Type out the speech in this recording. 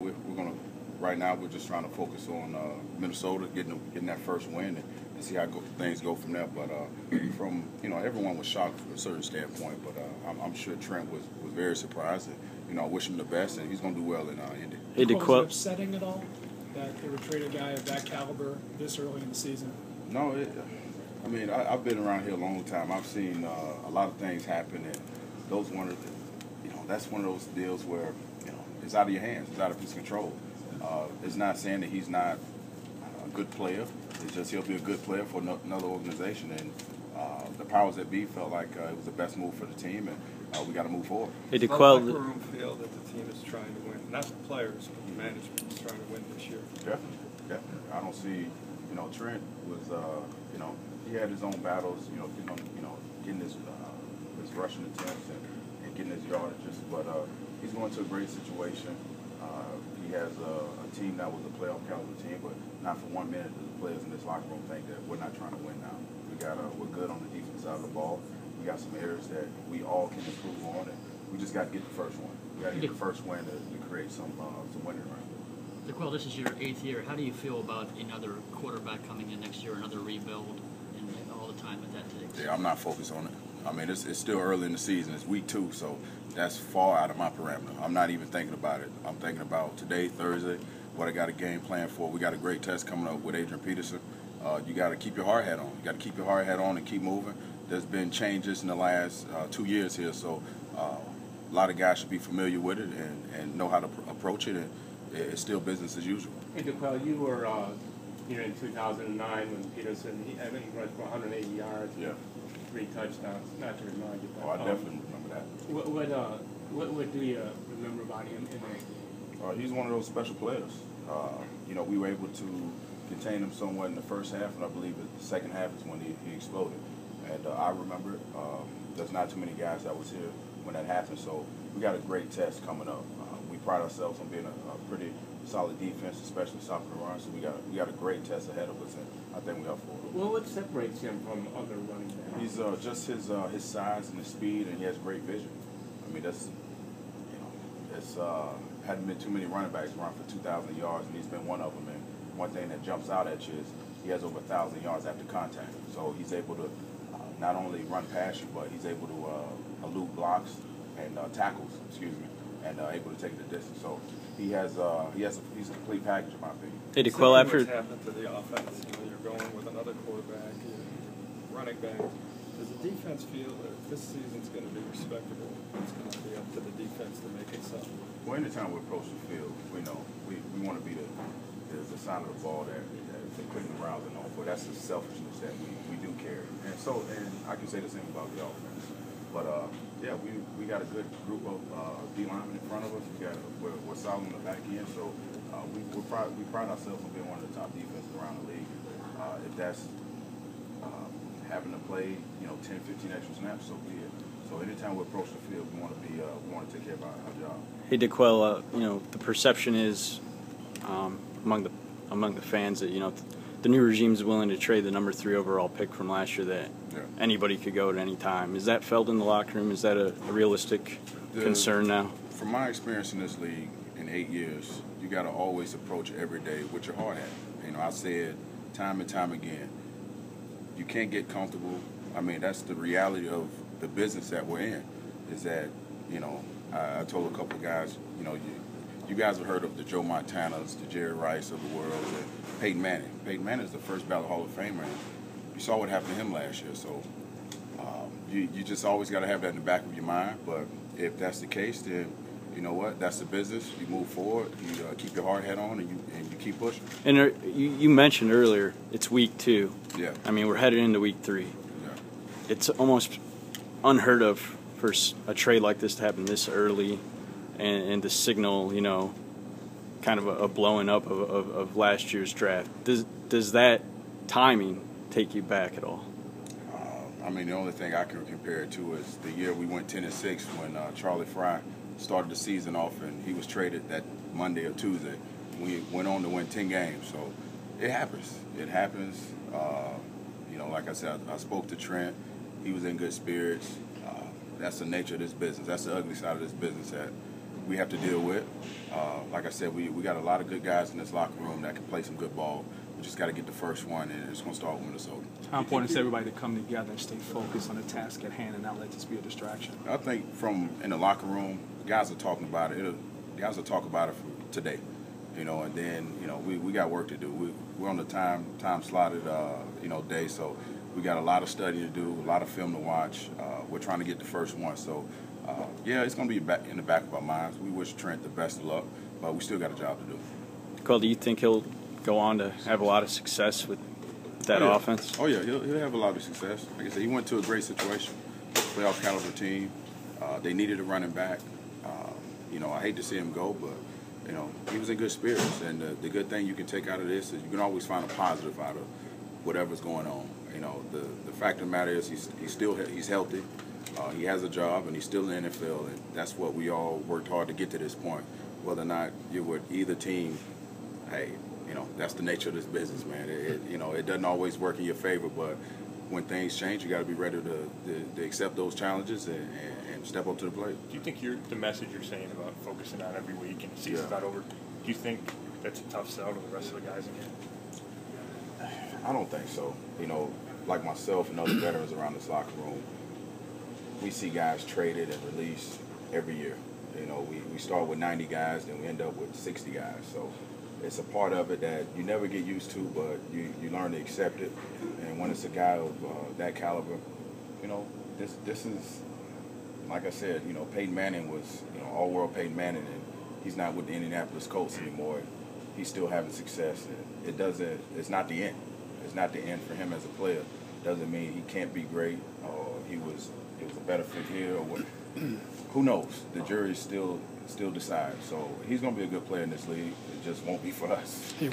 We're going to, right now, we're just trying to focus on Minnesota, getting that first win and see how things go from there. But from, everyone was shocked from a certain standpoint, but I'm sure Trent was very surprised. And, I wish him the best, and he's going to do well in Indy. Was it upsetting at all that they would trade a guy of that caliber this early in the season? No, I've been around here a long time. I've seen a lot of things happen, and that's one of those deals where, it's out of your hands. It's out of his control. It's not saying that he's not a good player. It's just he'll be a good player for another organization. And the powers that be felt like it was the best move for the team, and we got to move forward. Does the locker room feel that the team is trying to win? Not the players, but the management is trying to win this year. Definitely. I don't see, Trent was, he had his own battles, getting his rushing attempts and getting his yardages, but he's going to a great situation. He has a team that was a playoff caliber team, but not for 1 minute do the players in this locker room think that we're not trying to win now. We're good on the defense side of the ball. We got some areas that we all can improve on, and we just got to get the first one. We got to get the first win to create some winning runs. Well, this is your 8th year. How do you feel about another quarterback coming in next year, another rebuild, and all the time that takes? Yeah, I'm not focused on it. It's still early in the season. It's week 2, so that's far out of my parameter. I'm not even thinking about it. I'm thinking about today, Thursday, what I got a game plan for. We got a great test coming up with Adrian Peterson. You got to keep your hard hat on. You got to keep your hard hat on and keep moving. There's been changes in the last 2 years here, so a lot of guys should be familiar with it and know how to approach it, and it's still business as usual. Hey, DeQuell, you were in 2009 when Peterson, he rushed for 180 yards. Yeah. 3 touchdowns. Not to remind you, but I definitely remember that. What do you remember about him in that game? He's one of those special players. We were able to contain him somewhat in the first half, and I believe the second half is when he exploded. And I remember it. There's not too many guys that was here when that happened, so we got a great test coming up. We pride ourselves on being a pretty solid defense, especially stopping the run. So we got a great test ahead of us, and I think we're up for it. Well, what separates him from other running backs? He's just his size and his speed, and he has great vision. Hadn't been too many running backs run for 2,000 yards, and he's been one of them. And one thing that jumps out at you is he has over 1,000 yards after contact. So he's able to not only run past you, but he's able to elude blocks and tackles, and able to take the distance. So he's a complete package, in my opinion. Hey, DeQuell, after what's happened to the offense, you're going with another quarterback, running back. Does the defense feel that this season's going to be respectable? It's going to be up to the defense to make it so. Well, anytime we approach the field, we know we want to be the side of the ball that they're putting around and on. But that's the selfishness that we do carry. And I can say the same about the offense. But we got a good group of D linemen in front of us. We're solid on the back end, so we pride ourselves on being one of the top defenses around the league. If that's having to play 10, 15 extra snaps, so be it. So anytime we approach the field, we want to take care of our job. Hey, DeQuell, the perception is among the fans that the new regime is willing to trade the number 3 overall pick from last year, that anybody could go at any time. Is that felt in the locker room? Is that a realistic concern now? From my experience in this league in 8 years, you got to always approach every day with your heart at. I said time and time again, you can't get comfortable. That's the reality of the business that we're in. Is that I told a couple of guys, you guys have heard of the Joe Montanas, the Jerry Rice of the world, and Peyton Manning. Peyton Manning is the first ballot Hall of Famer. And you saw what happened to him last year. So you just always got to have that in the back of your mind. But if that's the case, then you know what? That's the business. You move forward. You keep your hard hat on, and you keep pushing. And you mentioned earlier it's week 2. Yeah. We're headed into week 3. Yeah. It's almost unheard of for a trade like this to happen this early, and to signal, kind of a blowing up of last year's draft. Does that timing take you back at all? The only thing I can compare it to is the year we went 10-6 when Charlie Fry started the season off, and he was traded that Monday or Tuesday. We went on to win 10 games, so it happens. It happens. Like I said, I spoke to Trent. He was in good spirits. That's the nature of this business. That's the ugly side of this business, that we have to deal with. Like I said, we got a lot of good guys in this locker room that can play some good ball. We just got to get the first one, and it's going to start with Minnesota. How important is everybody to come together and stay focused on the task at hand and not let this be a distraction? I think from in the locker room, guys are talking about it. Guys will talk about it for today, and then we got work to do. We're on the time slotted day, so we got a lot of study to do, a lot of film to watch. We're trying to get the first one, so it's going to be in the back of our minds. We wish Trent the best of luck, but we still got a job to do. Cole, do you think he'll go on to have a lot of success with that offense? Oh yeah, he'll have a lot of success. Like I said, he went to a great situation, playoff caliber team. They needed a running back. I hate to see him go, but he was in good spirits. And the good thing you can take out of this is you can always find a positive out of whatever's going on. The fact of the matter is he's healthy. He has a job, and he's still in the NFL, and that's what we all worked hard to get to this point. Whether or not you're with either team, hey, that's the nature of this business, man. It doesn't always work in your favor, but when things change, you got to be ready to accept those challenges and step up to the plate. Do you think the message you're saying about focusing on every week and the season's not over, do you think that's a tough sell to the rest of the guys again? I don't think so. Like myself and other veterans around this locker room, we see guys traded and released every year. We start with 90 guys, then we end up with 60 guys. So it's a part of it that you never get used to, but you learn to accept it. And when it's a guy of that caliber, this is, like I said, Peyton Manning was, all-world Peyton Manning, and he's not with the Indianapolis Colts anymore. He's still having success. And it's not the end. It's not the end for him as a player. Doesn't mean he can't be great, or it was a better fit here, or what. Who knows? The jury still decides. So he's going to be a good player in this league. It just won't be for us. Hey,